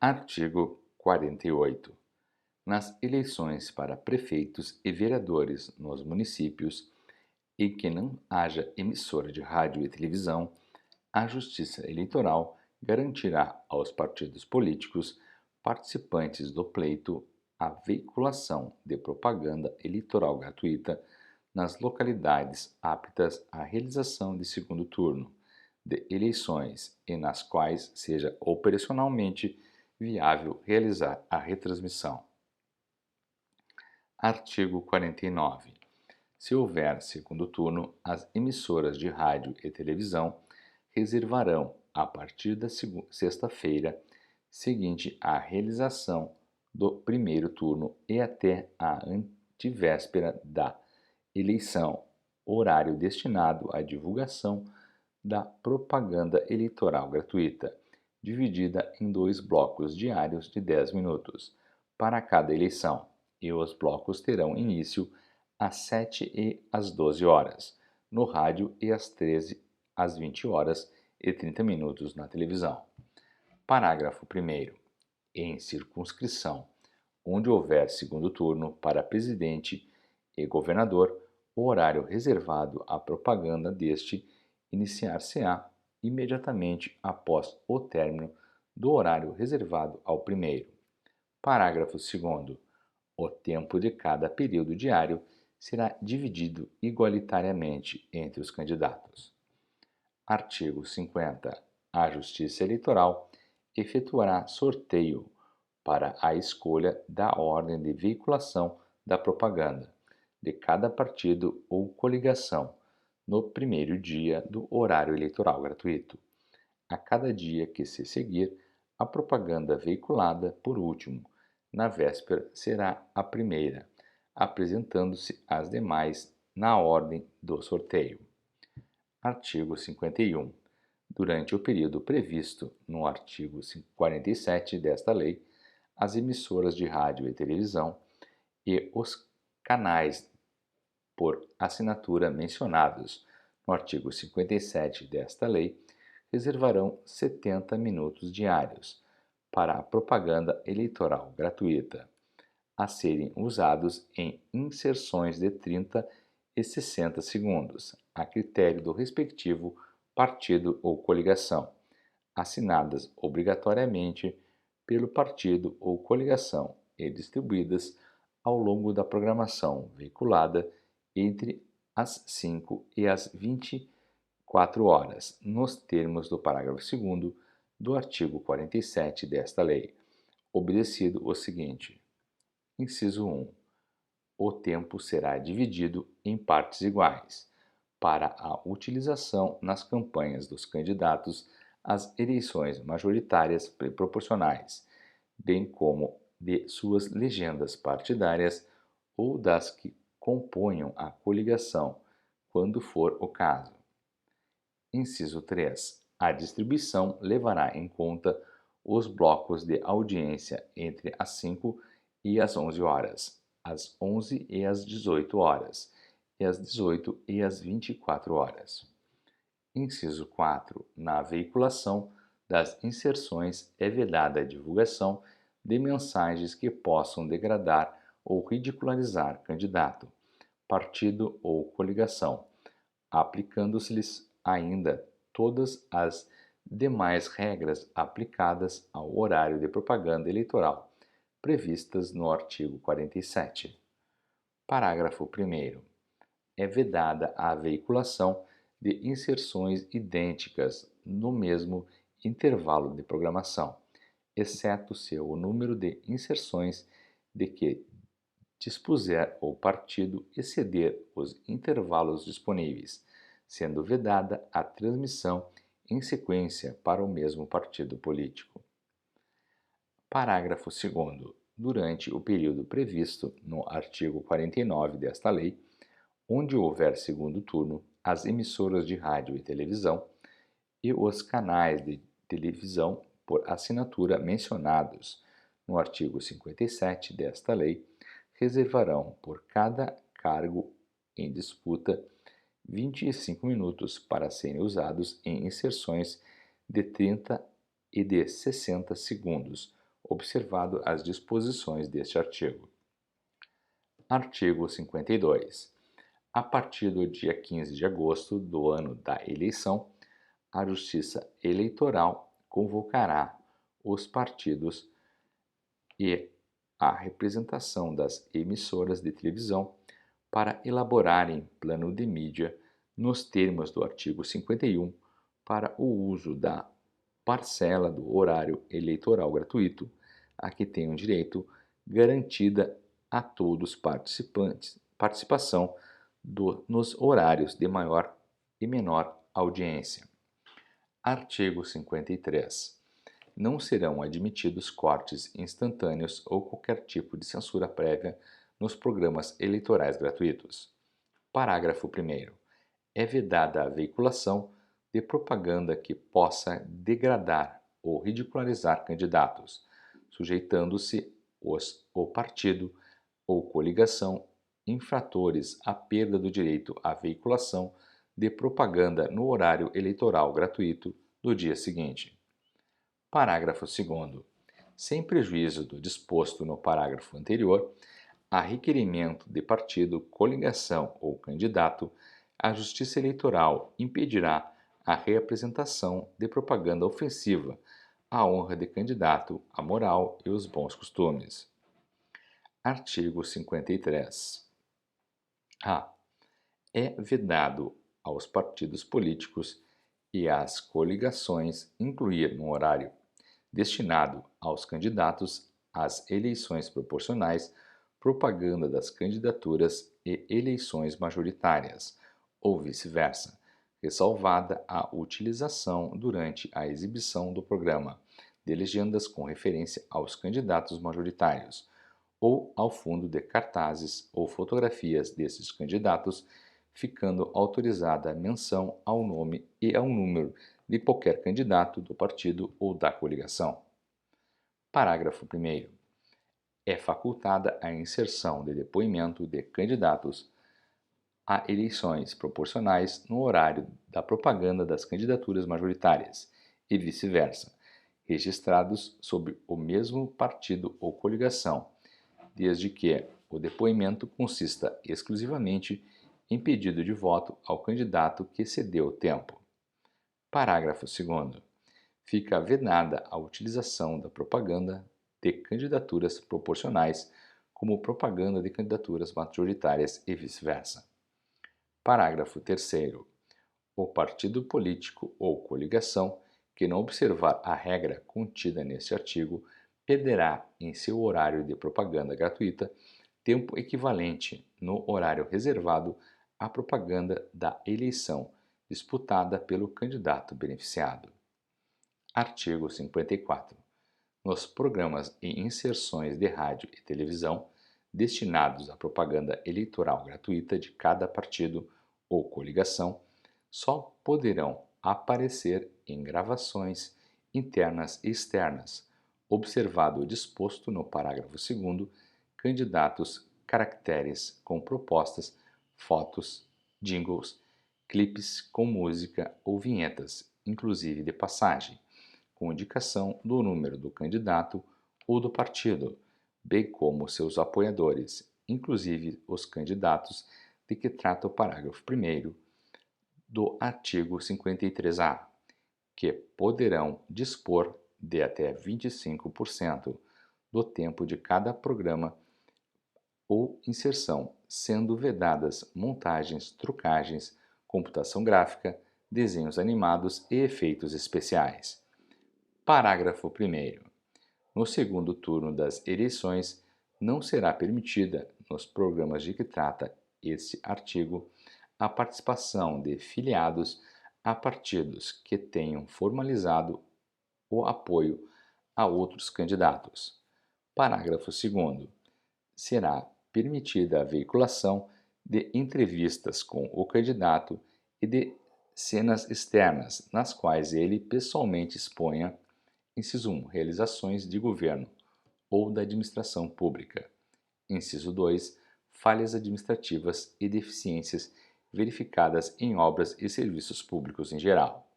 Artigo 48. Nas eleições para prefeitos e vereadores nos municípios em que não haja emissora de rádio e televisão, a Justiça Eleitoral garantirá aos partidos políticos participantes do pleito a veiculação de propaganda eleitoral gratuita nas localidades aptas à realização de segundo turno de eleições e nas quais seja operacionalmente viável realizar a retransmissão. Artigo 49. Se houver segundo turno, as emissoras de rádio e televisão reservarão, a partir da sexta-feira seguinte à realização do primeiro turno e até a antevéspera da eleição, horário destinado à divulgação da propaganda eleitoral gratuita, dividida em 2 blocos diários de 10 minutos para cada eleição, e os blocos terão início às 7 e às 12 horas no rádio e às 13 às 20 horas e 30 minutos na televisão. Parágrafo 1º. Em circunscrição onde houver segundo turno para presidente e governador, o horário reservado à propaganda deste iniciar-se-á imediatamente após o término do horário reservado ao primeiro. Parágrafo 2º. O tempo de cada período diário será dividido igualitariamente entre os candidatos. Artigo 50. A Justiça Eleitoral efetuará sorteio para a escolha da ordem de veiculação da propaganda de cada partido ou coligação no primeiro dia do horário eleitoral gratuito. A cada dia que se seguir, a propaganda veiculada por último, na véspera, será a primeira, apresentando-se as demais na ordem do sorteio. Artigo 51. Durante o período previsto no artigo 47 desta lei, as emissoras de rádio e televisão e os canais por assinatura mencionados no artigo 57 desta lei reservarão 70 minutos diários para a propaganda eleitoral gratuita, a serem usados em inserções de 30 e 60 segundos, a critério do respectivo partido ou coligação, assinadas obrigatoriamente pelo partido ou coligação e distribuídas ao longo da programação veiculada entre as 5 e as 24 horas, nos termos do parágrafo 2º do artigo 47 desta lei, obedecido o seguinte: Inciso 1. O tempo será dividido em partes iguais para a utilização nas campanhas dos candidatos às eleições majoritárias proporcionais, bem como de suas legendas partidárias ou das que componham a coligação, quando for o caso. Inciso 3. A distribuição levará em conta os blocos de audiência entre as 5 e as 11 horas, às 11 e às 18 horas, e às 18 e às 24 horas. Inciso 4. Na veiculação das inserções é vedada a divulgação de mensagens que possam degradar ou ridicularizar candidato, partido ou coligação, aplicando-se-lhes ainda todas as demais regras aplicadas ao horário de propaganda eleitoral previstas no artigo 47. Parágrafo 1º. É vedada a veiculação de inserções idênticas no mesmo intervalo de programação, exceto se o número de inserções de que dispuser o partido exceder os intervalos disponíveis, sendo vedada a transmissão em sequência para o mesmo partido político. Parágrafo 2º. Durante o período previsto no artigo 49 desta lei, onde houver segundo turno, as emissoras de rádio e televisão e os canais de televisão por assinatura mencionados no artigo 57 desta lei reservarão por cada cargo em disputa 25 minutos para serem usados em inserções de 30 e de 60 segundos, observado as disposições deste artigo. Artigo 52. A partir do dia 15 de agosto do ano da eleição, a Justiça Eleitoral convocará os partidos e a representação das emissoras de televisão para elaborarem plano de mídia nos termos do artigo 51 para o uso da parcela do horário eleitoral gratuito a que tenham direito garantida a todos participantes participação nos horários de maior e menor audiência. Artigo 53. Não serão admitidos cortes instantâneos ou qualquer tipo de censura prévia nos programas eleitorais gratuitos. Parágrafo 1º. É vedada a veiculação de propaganda que possa degradar ou ridicularizar candidatos, sujeitando-se o partido ou coligação infratores à perda do direito à veiculação de propaganda no horário eleitoral gratuito do dia seguinte. Parágrafo 2º. Sem prejuízo do disposto no parágrafo anterior, a requerimento de partido, coligação ou candidato, a Justiça Eleitoral impedirá a reapresentação de propaganda ofensiva à honra de candidato, à moral e os bons costumes. Artigo 53. A. É vedado aos partidos políticos e às coligações incluir no horário destinado aos candidatos às eleições proporcionais propaganda das candidaturas e eleições majoritárias, ou vice-versa, ressalvada a utilização durante a exibição do programa de legendas com referência aos candidatos majoritários, ou ao fundo de cartazes ou fotografias desses candidatos, ficando autorizada a menção ao nome e ao número de qualquer candidato do partido ou da coligação. Parágrafo 1º. É facultada a inserção de depoimento de candidatos a eleições proporcionais no horário da propaganda das candidaturas majoritárias e vice-versa, registrados sob o mesmo partido ou coligação, desde que o depoimento consista exclusivamente em pedido de voto ao candidato que excedeu o tempo. Parágrafo 2º. Fica vedada a utilização da propaganda de candidaturas proporcionais como propaganda de candidaturas majoritárias e vice-versa. Parágrafo 3º. O partido político ou coligação que não observar a regra contida neste artigo perderá em seu horário de propaganda gratuita tempo equivalente no horário reservado à propaganda da eleição disputada pelo candidato beneficiado. Artigo 54. Nos programas e inserções de rádio e televisão destinados à propaganda eleitoral gratuita de cada partido ou coligação, só poderão aparecer em gravações internas e externas, observado o disposto no parágrafo 2º, candidatos, caracteres com propostas, fotos, jingles, clipes com música ou vinhetas, inclusive de passagem, com indicação do número do candidato ou do partido, bem como seus apoiadores, inclusive os candidatos de que trata o parágrafo 1º do artigo 53A, que poderão dispor de até 25% do tempo de cada programa ou inserção, sendo vedadas montagens, trucagens, computação gráfica, desenhos animados e efeitos especiais. Parágrafo 1º. No segundo turno das eleições, não será permitida, nos programas de que trata este artigo, a participação de filiados a partidos que tenham formalizado o apoio a outros candidatos. Parágrafo 2º. Será permitida a veiculação de entrevistas com o candidato e de cenas externas, nas quais ele pessoalmente exponha, inciso 1, realizações de governo ou da administração pública. Inciso 2, falhas administrativas e deficiências verificadas em obras e serviços públicos em geral.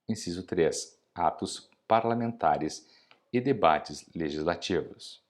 Inciso 3, atos parlamentares e debates legislativos.